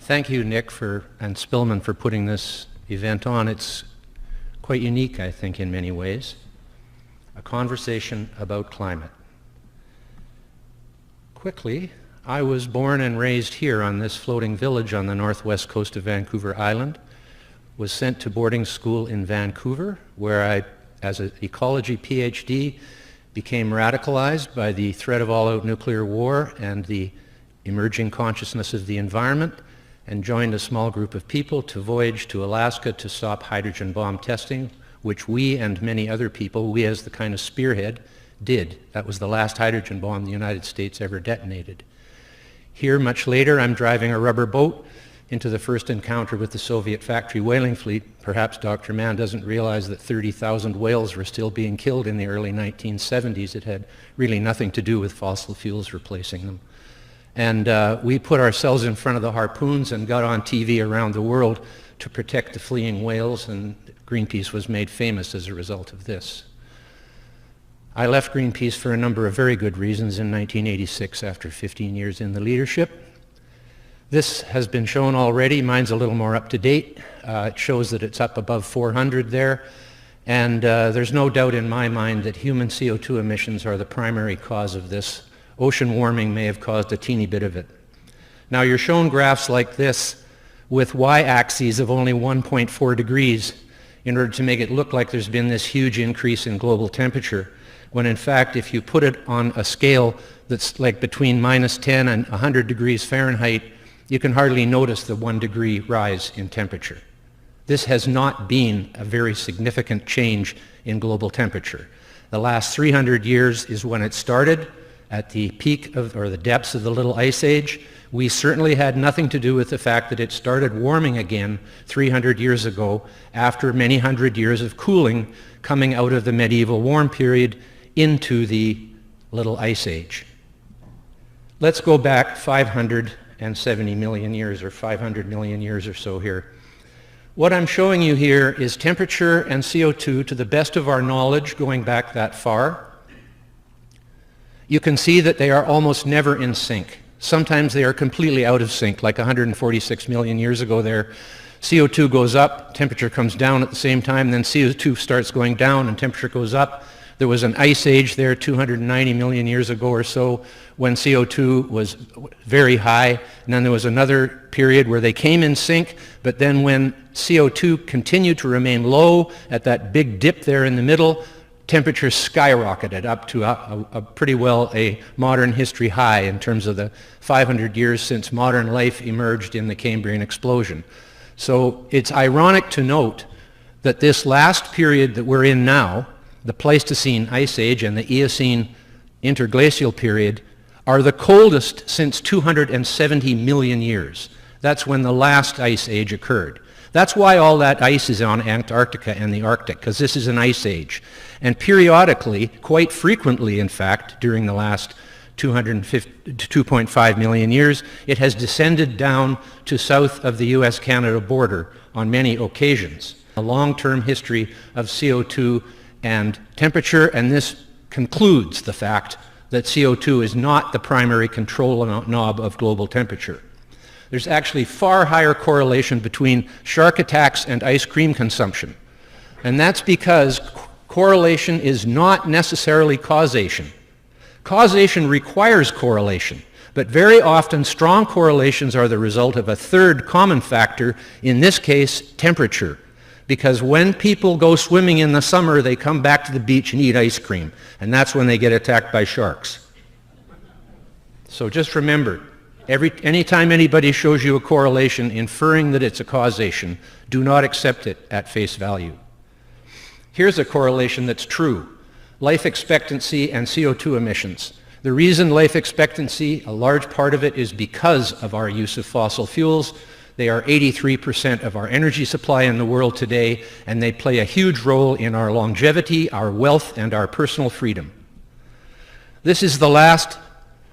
Thank you, Nick, and Spillman for putting this event on. It's quite unique, I think, in many ways. A conversation about climate. Quickly, I was born and raised here on this floating village on the northwest coast of Vancouver Island, was sent to boarding school in Vancouver, where I, as an ecology PhD, became radicalized by the threat of all-out nuclear war and the emerging consciousness of the environment, and joined a small group of people to voyage to Alaska to stop hydrogen bomb testing, which we and many other people, we as the kind of spearhead, did. That was the last hydrogen bomb the United States ever detonated. Here, much later, I'm driving a rubber boat into the first encounter with the Soviet factory whaling fleet. Perhaps Dr. Mann doesn't realize that 30,000 whales were still being killed in the early 1970s. It had really nothing to do with fossil fuels replacing them. And we put ourselves in front of the harpoons and got on TV around the world to protect the fleeing whales, and Greenpeace was made famous as a result of this. I left Greenpeace for a number of very good reasons in 1986 after 15 years in the leadership. This has been shown already. Mine's a little more up to date. It shows that it's up above 400 there. And there's no doubt in my mind that human CO2 emissions are the primary cause of this. Ocean warming may have caused a teeny bit of it. Now you're shown graphs like this with y-axes of only 1.4 degrees in order to make it look like there's been this huge increase in global temperature, when in fact if you put it on a scale that's like between -10 and 100 degrees Fahrenheit, you can hardly notice the 1 degree rise in temperature. This has not been a very significant change in global temperature. The last 300 years is when it started, at the peak of, or the depths of the Little Ice Age. We certainly had nothing to do with the fact that it started warming again 300 years ago after many hundred years of cooling coming out of the medieval warm period into the Little Ice Age. Let's go back 570 million years, or 500 million years or so here. What I'm showing you here is temperature and CO2 to the best of our knowledge going back that far. You can see that they are almost never in sync. Sometimes they are completely out of sync, like 146 million years ago there. CO2 goes up, temperature comes down at the same time, then CO2 starts going down and temperature goes up. There was an ice age there 290 million years ago or so when CO2 was very high, and then there was another period where they came in sync, but then when CO2 continued to remain low at that big dip there in the middle, temperature skyrocketed up to a pretty well a modern history high in terms of the 500 years since modern life emerged in the Cambrian explosion. So it's ironic to note that this last period that we're in now, the Pleistocene Ice Age and the Eocene interglacial period, are the coldest since 270 million years. That's when the last ice age occurred. That's why all that ice is on Antarctica and the Arctic, because this is an ice age. And periodically, quite frequently in fact, during the last 2.5 million years, it has descended down to south of the US-Canada border on many occasions. A long-term history of CO2 and temperature, and this concludes the fact that CO2 is not the primary control knob of global temperature. There's actually far higher correlation between shark attacks and ice cream consumption. And that's because correlation is not necessarily causation. Causation requires correlation, but very often strong correlations are the result of a third common factor, in this case, temperature. Because when people go swimming in the summer, they come back to the beach and eat ice cream, and that's when they get attacked by sharks. So just remember, anytime anybody shows you a correlation inferring that it's a causation, do not accept it at face value. Here's a correlation that's true. Life expectancy and CO2 emissions. The reason life expectancy, a large part of it, is because of our use of fossil fuels. They are 83% of our energy supply in the world today, and they play a huge role in our longevity, our wealth, and our personal freedom. This is the last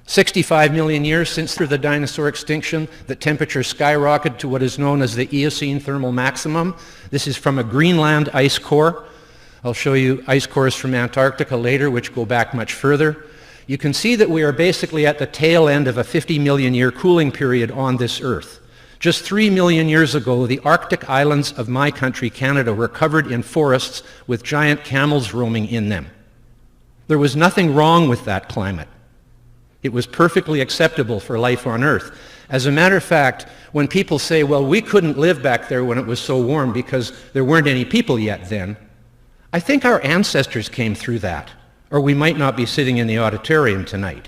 65 million years since the dinosaur extinction, the temperature skyrocketed to what is known as the Eocene thermal maximum. This is from a Greenland ice core. I'll show you ice cores from Antarctica later, which go back much further. You can see that we are basically at the tail end of a 50 million year cooling period on this Earth. Just 3 million years ago, the Arctic islands of my country, Canada, were covered in forests with giant camels roaming in them. There was nothing wrong with that climate. It was perfectly acceptable for life on Earth. As a matter of fact, when people say, well, we couldn't live back there when it was so warm because there weren't any people yet then, I think our ancestors came through that, or we might not be sitting in the auditorium tonight.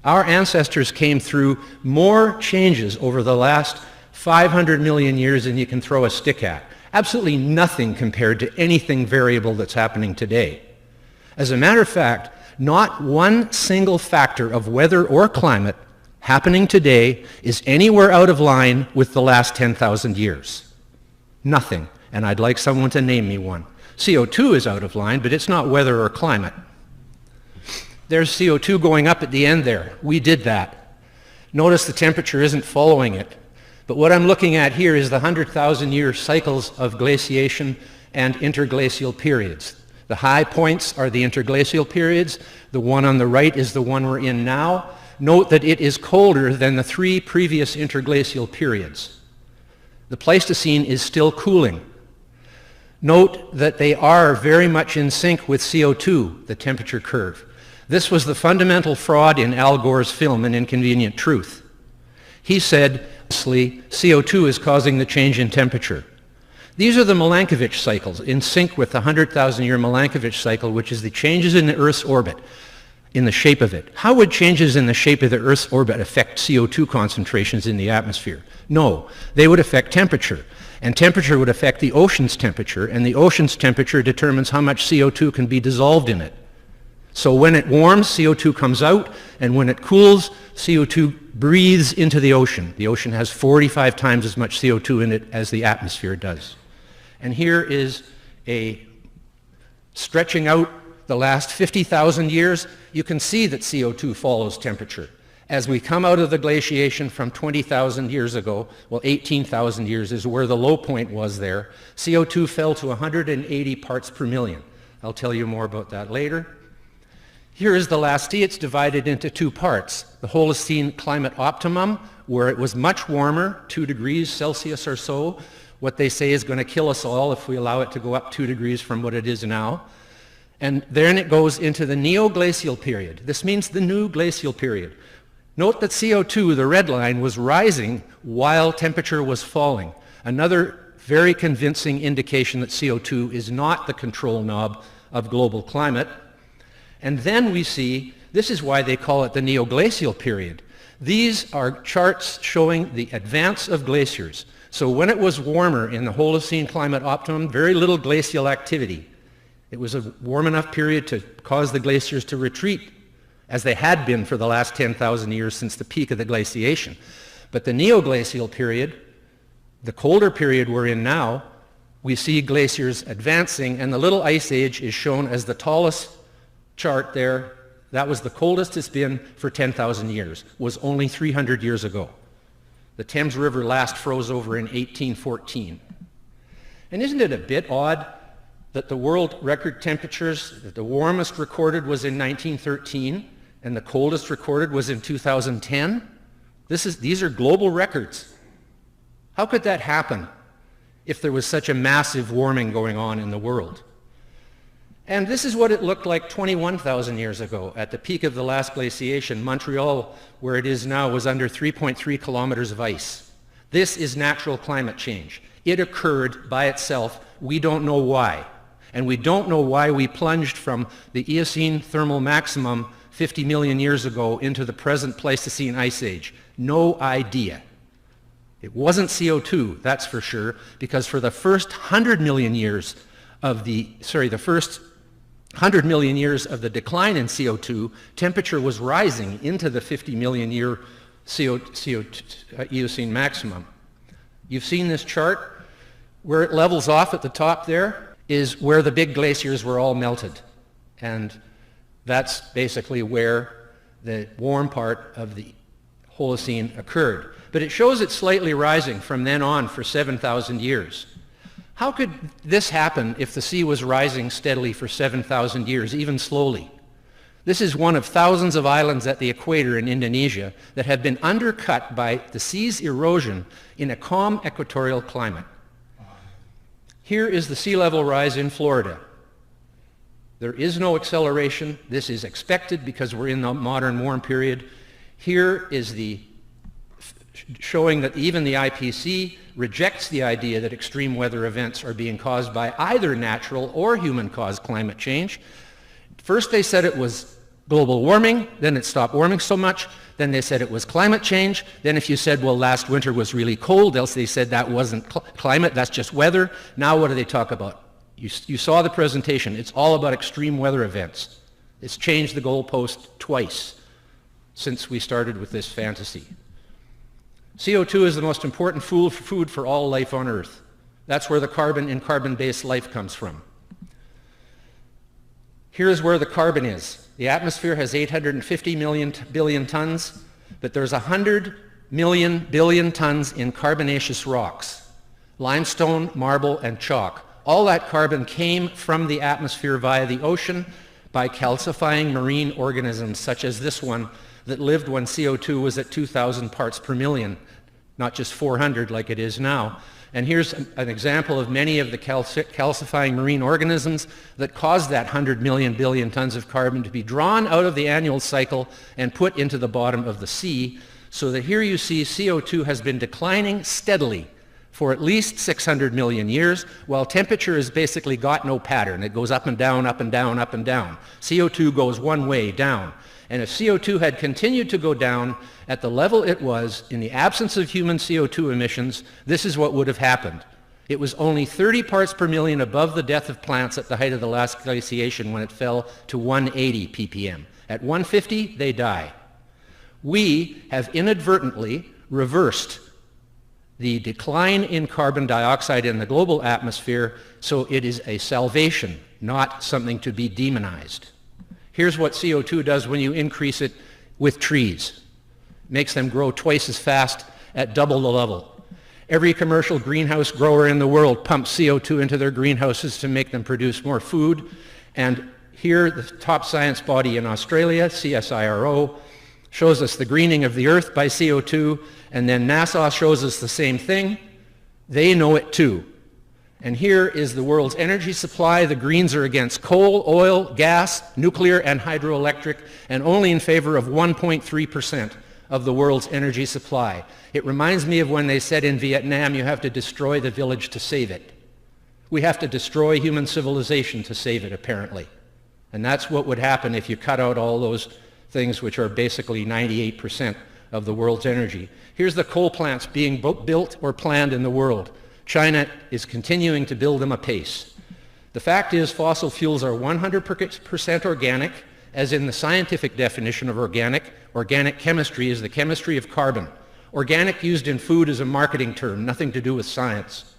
Our ancestors came through more changes over the last 500 million years than you can throw a stick at. Absolutely nothing compared to anything variable that's happening today. As a matter of fact, not one single factor of weather or climate happening today is anywhere out of line with the last 10,000 years. Nothing. And I'd like someone to name me one. CO2 is out of line, but it's not weather or climate. There's CO2 going up at the end there. We did that. Notice the temperature isn't following it. But what I'm looking at here is the 100,000-year cycles of glaciation and interglacial periods. The high points are the interglacial periods. The one on the right is the one we're in now. Note that it is colder than the 3 previous interglacial periods. The Pleistocene is still cooling. Note that they are very much in sync with CO2, the temperature curve. This was the fundamental fraud in Al Gore's film, An Inconvenient Truth. He said, CO2 is causing the change in temperature. These are the Milankovitch cycles, in sync with the 100,000-year Milankovitch cycle, which is the changes in the Earth's orbit, in the shape of it. How would changes in the shape of the Earth's orbit affect CO2 concentrations in the atmosphere? No, they would affect temperature. And temperature would affect the ocean's temperature, and the ocean's temperature determines how much CO2 can be dissolved in it. So when it warms, CO2 comes out, and when it cools, CO2 breathes into the ocean. The ocean has 45 times as much CO2 in it as the atmosphere does. And here is a stretching out the last 50,000 years. You can see that CO2 follows temperature. As we come out of the glaciation from 20,000 years ago, well, 18,000 years is where the low point was there, CO2 fell to 180 parts per million. I'll tell you more about that later. Here is the last T. It's divided into 2 parts. The Holocene climate optimum, where it was much warmer, 2 degrees Celsius or so. What they say is going to kill us all if we allow it to go up 2 degrees from what it is now. And then it goes into the neoglacial period. This means the new glacial period. Note that CO2, the red line, was rising while temperature was falling. Another very convincing indication that CO2 is not the control knob of global climate. And then we see, this is why they call it the neoglacial period. These are charts showing the advance of glaciers. So when it was warmer in the Holocene climate optimum, very little glacial activity. It was a warm enough period to cause the glaciers to retreat, as they had been for the last 10,000 years since the peak of the glaciation. But the neoglacial period, the colder period we're in now, we see glaciers advancing, and the little ice age is shown as the tallest chart there. That was the coldest it's been for 10,000 years, was only 300 years ago. The Thames River last froze over in 1814. And isn't it a bit odd that the world record temperatures, that the warmest recorded was in 1913 and the coldest recorded was in 2010? These are global records. How could that happen if there was such a massive warming going on in the world? And this is what it looked like 21,000 years ago. At the peak of the last glaciation, Montreal, where it is now, was under 3.3 kilometers of ice. This is natural climate change. It occurred by itself. We don't know why. And we don't know why we plunged from the Eocene thermal maximum 50 million years ago into the present Pleistocene ice age. No idea. It wasn't CO2, that's for sure, because for the first 100 million years of the decline in CO2, temperature was rising into the 50 million year Eocene maximum. You've seen this chart. Where it levels off at the top there is where the big glaciers were all melted. And that's basically where the warm part of the Holocene occurred. But it shows it slightly rising from then on for 7,000 years. How could this happen if the sea was rising steadily for 7,000 years, even slowly? This is one of thousands of islands at the equator in Indonesia that have been undercut by the sea's erosion in a calm equatorial climate. Here is the sea level rise in Florida. There is no acceleration. This is expected because we're in the modern warm period. Here is the showing that even the IPC rejects the idea that extreme weather events are being caused by either natural or human-caused climate change. First they said it was global warming, then it stopped warming so much, then they said it was climate change, then if you said, well, last winter was really cold, else they said that wasn't climate, that's just weather. Now what do they talk about? You saw the presentation, it's all about extreme weather events. It's changed the goalpost twice since we started with this fantasy. CO2 is the most important food for all life on Earth. That's where the carbon in carbon-based life comes from. Here's where the carbon is. The atmosphere has 850 billion tons, but there's 100 billion tons in carbonaceous rocks, limestone, marble, and chalk. All that carbon came from the atmosphere via the ocean by calcifying marine organisms such as this one that lived when CO2 was at 2,000 parts per million, not just 400 like it is now. And here's an example of many of the calcifying marine organisms that caused that 100 billion tons of carbon to be drawn out of the annual cycle and put into the bottom of the sea, so that here you see CO2 has been declining steadily for at least 600 million years, while temperature has basically got no pattern. It goes up and down, up and down, up and down. CO2 goes one way, down. And if CO2 had continued to go down at the level it was in the absence of human CO2 emissions, this is what would have happened. It was only 30 parts per million above the death of plants at the height of the last glaciation when it fell to 180 ppm. At 150, they die. We have inadvertently reversed the decline in carbon dioxide in the global atmosphere, so it is a salvation, not something to be demonized. Here's what CO2 does when you increase it with trees. It makes them grow twice as fast at double the level. Every commercial greenhouse grower in the world pumps CO2 into their greenhouses to make them produce more food. And here, the top science body in Australia, CSIRO, shows us the greening of the Earth by CO2, and then NASA shows us the same thing. They know it too. And here is the world's energy supply. The greens are against coal, oil, gas, nuclear, and hydroelectric, and only in favor of 1.3% of the world's energy supply. It reminds me of when they said in Vietnam, you have to destroy the village to save it. We have to destroy human civilization to save it, apparently. And that's what would happen if you cut out all those things which are basically 98% of the world's energy. Here's the coal plants being built or planned in the world. China is continuing to build them apace. The fact is, fossil fuels are 100% organic, as in the scientific definition of organic. Organic chemistry is the chemistry of carbon. Organic used in food is a marketing term, nothing to do with science.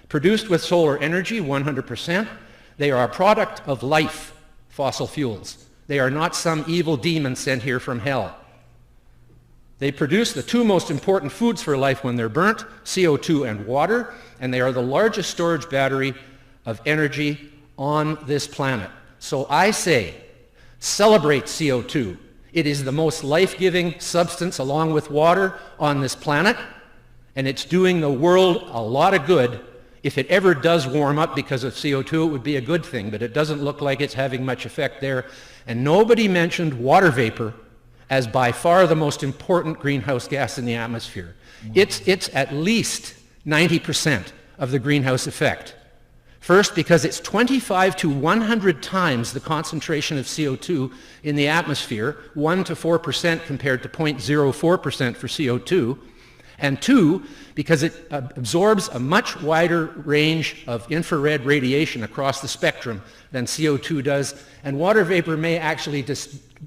Produced with solar energy, 100%. They are a product of life, fossil fuels. They are not some evil demon sent here from hell. They produce the two most important foods for life when they're burnt, CO2 and water, and they are the largest storage battery of energy on this planet. So I say, celebrate CO2. It is the most life-giving substance along with water on this planet, and it's doing the world a lot of good. If it ever does warm up because of CO2, it would be a good thing, but it doesn't look like it's having much effect there. And nobody mentioned water vapor as by far the most important greenhouse gas in the atmosphere. It's at least 90% of the greenhouse effect. First, because it's 25 to 100 times the concentration of CO2 in the atmosphere, 1 to 4% compared to 0.04% for CO2. And two, because it absorbs a much wider range of infrared radiation across the spectrum than CO2 does. And water vapor may actually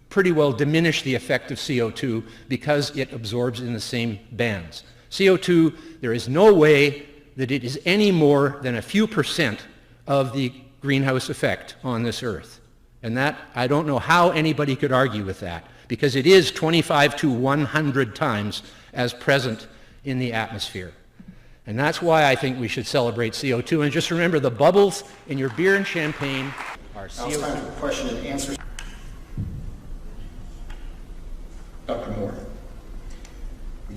pretty well diminish the effect of CO2 because it absorbs in the same bands. CO2, there is no way that it is any more than a few percent of the greenhouse effect on this Earth. And that, I don't know how anybody could argue with that, because it is 25 to 100 times as present in the atmosphere. And that's why I think we should celebrate CO2. And just remember, the bubbles in your beer and champagne are CO2. Now it's time for question and answer.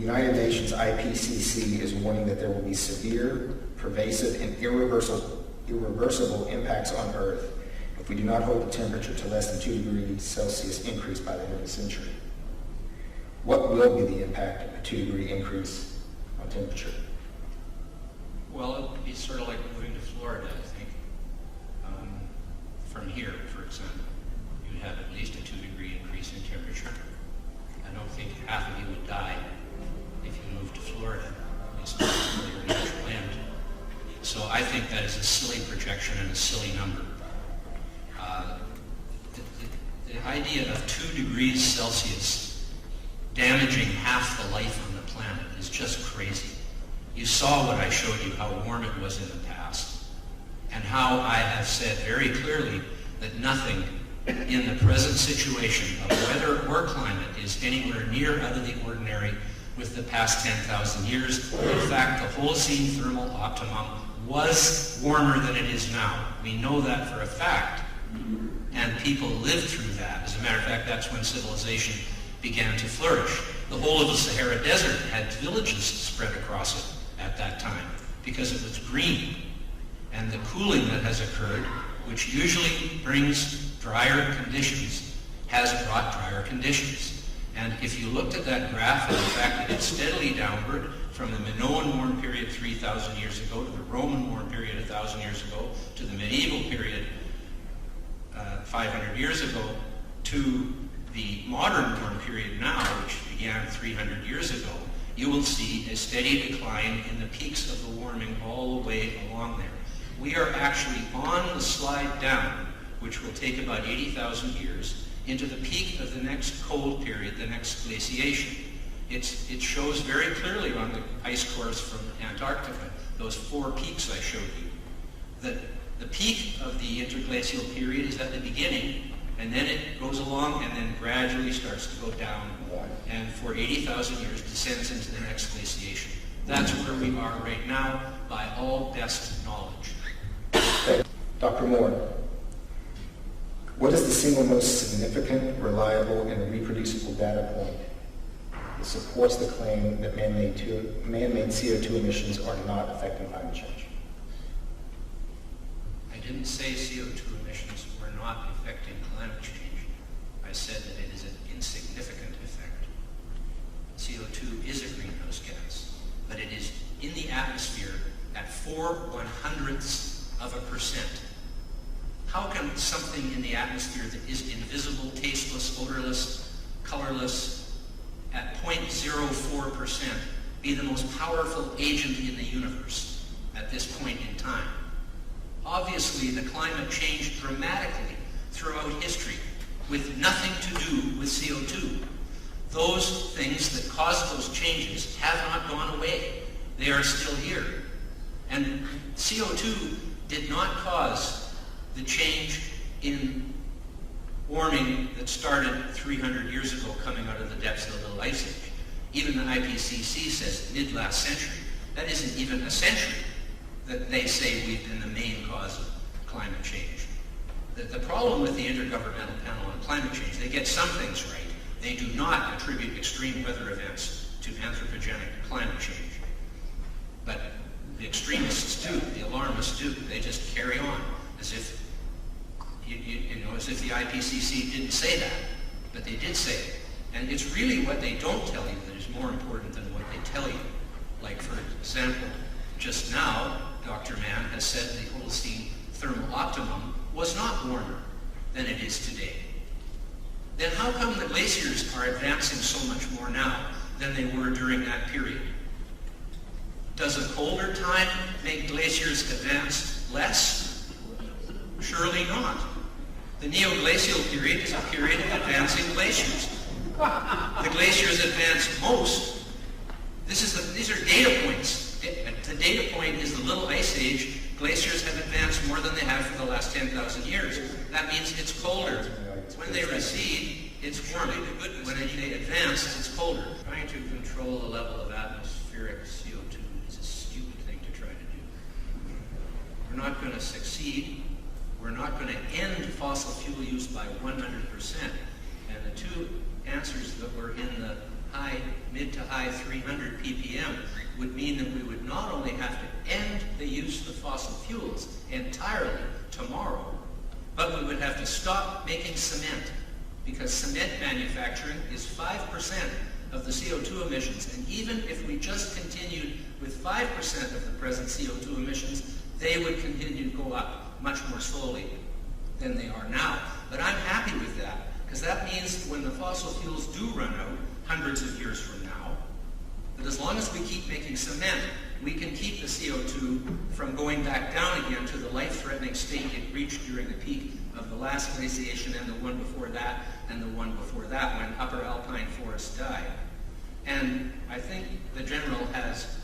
United Nations IPCC is warning that there will be severe, pervasive, and irreversible impacts on Earth if we do not hold the temperature to less than 2 degrees Celsius increase by the end of the century. What will be the impact of a 2-degree increase on temperature? Well, it would be sort of like moving to Florida, I think. From here, for example, you'd have at least a 2-degree increase in temperature. I don't think half of you would die if you moved to Florida, at least not where your natural end. So I think that is a silly projection and a silly number. The idea of 2 degrees Celsius damaging half the life on the planet is just crazy. You saw what I showed you, how warm it was in the past, and how I have said very clearly that nothing in the present situation of weather or climate is anywhere near out of the ordinary with the past 10,000 years. In fact, the Holocene thermal optimum was warmer than it is now. We know that for a fact, and people lived through that. As a matter of fact, that's when civilization began to flourish. The whole of the Sahara Desert had villages spread across it at that time because it was green. And the cooling that has occurred, which usually brings drier conditions, has brought drier conditions. And if you looked at that graph and the fact that it's steadily downward from the Minoan warm period 3,000 years ago to the Roman warm period 1,000 years ago to the medieval period 500 years ago to the modern warm period now, which began 300 years ago, you will see a steady decline in the peaks of the warming all the way along there. We are actually on the slide down, which will take about 80,000 years, into the peak of the next cold period, the next glaciation. It shows very clearly on the ice cores from Antarctica, those 4 peaks I showed you, that the peak of the interglacial period is at the beginning, and then it goes along and then gradually starts to go down, and for 80,000 years descends into the next glaciation. That's where we are right now by all best knowledge. Okay. Dr. Moore, what is the single most significant, reliable, and reproducible data point that supports the claim that man-made CO2 emissions are not affecting climate change? I didn't say CO2 emissions were not affecting climate change. I said that it is an insignificant effect. CO2 is a greenhouse gas, but it is in the atmosphere at 0.04%. How can something in the atmosphere that is invisible, tasteless, odorless, colorless, at 0.04% be the most powerful agent in the universe at this point in time? Obviously, the climate changed dramatically throughout history with nothing to do with CO2. Those things that caused those changes have not gone away. They are still here. And CO2 did not cause the change in warming that started 300 years ago coming out of the depths of the Little Ice Age. Even the IPCC says mid-last century. That isn't even a century that they say we've been the main cause of climate change. The problem with the Intergovernmental Panel on Climate Change, they get some things right. They do not attribute extreme weather events to anthropogenic climate change. But the extremists do, the alarmists do. They just carry on as if, as if the IPCC didn't say that, but they did say it. And it's really what they don't tell you that is more important than what they tell you. Like, for example, just now, Dr. Mann has said the Holocene thermal optimum was not warmer than it is today. Then how come the glaciers are advancing so much more now than they were during that period? Does a colder time make glaciers advance less? Surely not. The neoglacial period is a period of advancing glaciers. The glaciers advance most. These are data points. The data point is the Little Ice Age. Glaciers have advanced more than they have for the last 10,000 years. That means it's colder. When they recede, it's warmer. When they advance, it's colder. Trying to control the level of atmospheric CO2 is a stupid thing to try to do. We're not going to succeed. We're not going to end fossil fuel use by 100%. And the two answers that were in the mid to high 300 ppm would mean that we would not only have to end the use of fossil fuels entirely tomorrow, but we would have to stop making cement, because cement manufacturing is 5% of the CO2 emissions. And even if we just continued with 5% of the present CO2 emissions, they would continue to go up much more slowly than they are now. But I'm happy with that, because that means when the fossil fuels do run out hundreds of years from now, that as long as we keep making cement, we can keep the CO2 from going back down again to the life-threatening state it reached during the peak of the last glaciation and the one before that and the one before that, when upper alpine forests died. And I think the General has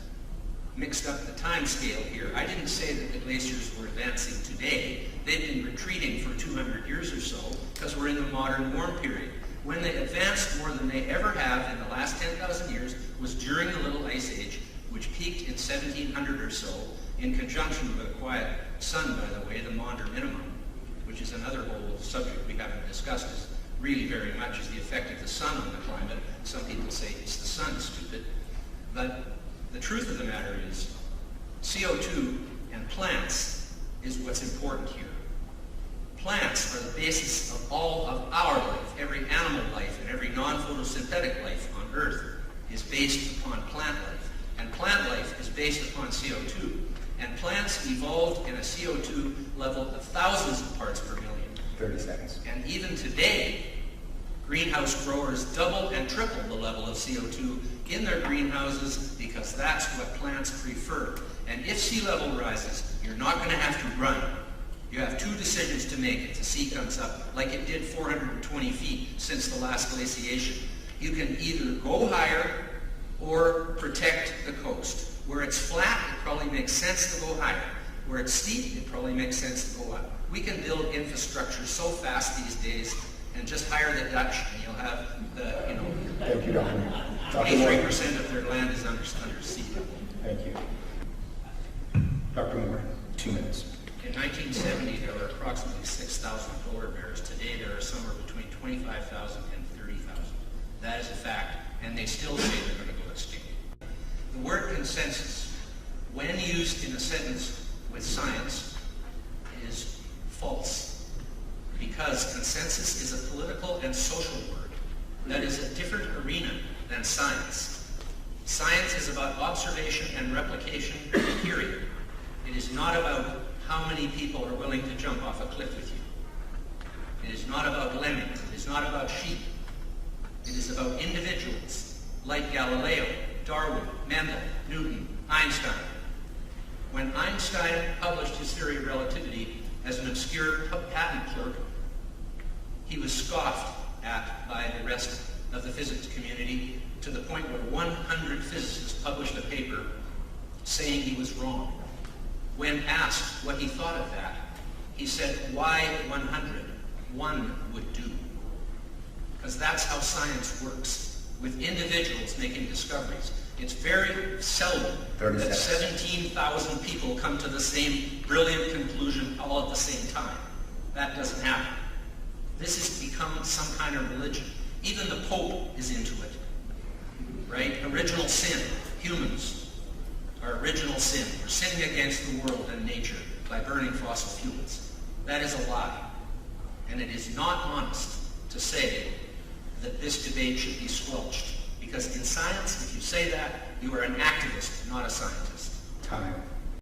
mixed up the time scale here. I didn't say that the glaciers were advancing today. They've been retreating for 200 years or so, because we're in the modern warm period. When they advanced more than they ever have in the last 10,000 years was during the Little Ice Age, which peaked in 1700 or so, in conjunction with a quiet sun, by the way, the Maunder minimum, which is another whole subject we haven't discussed, is really very much is the effect of the sun on the climate. Some people say it's the sun, stupid. But the truth of the matter is CO2 and plants is what's important here. Plants are the basis of all of our life. Every animal life and every non-photosynthetic life on Earth is based upon plant life. And plant life is based upon CO2. And plants evolved in a CO2 level of thousands of parts per million. 30 seconds. And even today, greenhouse growers double and triple the level of CO2 in their greenhouses, because that's what plants prefer. And if sea level rises, you're not going to have to run. You have two decisions to make if the sea comes up, like it did 420 feet since the last glaciation. You can either go higher or protect the coast. Where it's flat, it probably makes sense to go higher. Where it's steep, it probably makes sense to go up. We can build infrastructure so fast these days, and just hire the Dutch, and you'll have the, Thank you, Dr. 23% of their land is under sea. Thank you. Dr. Moore, 2 minutes. In 1970, there were approximately 6,000 polar bears. Today, there are somewhere between 25,000 and 30,000. That is a fact, and they still say they're going to go extinct. The word consensus, when used in a sentence with science, is false, because consensus is a political and social word that is a different arena than science. Science is about observation and replication, period. It is not about how many people are willing to jump off a cliff with you. It is not about lemmings. It is not about sheep. It is about individuals like Galileo, Darwin, Mendel, Newton, Einstein. When Einstein published his theory of relativity as an obscure patent clerk, he was scoffed at by the rest of the physics community, to the point where 100 physicists published a paper saying he was wrong. When asked what he thought of that, he said, "Why 100? One would do." Because that's how science works, with individuals making discoveries. It's very seldom that 17,000 people come to the same brilliant conclusion all at the same time. That doesn't happen. This has become some kind of religion. Even the Pope is into it, right? Original sin. Humans are original sin. We're sinning against the world and nature by burning fossil fuels. That is a lie. And it is not honest to say that this debate should be squelched. Because in science, if you say that, you are an activist, not a scientist.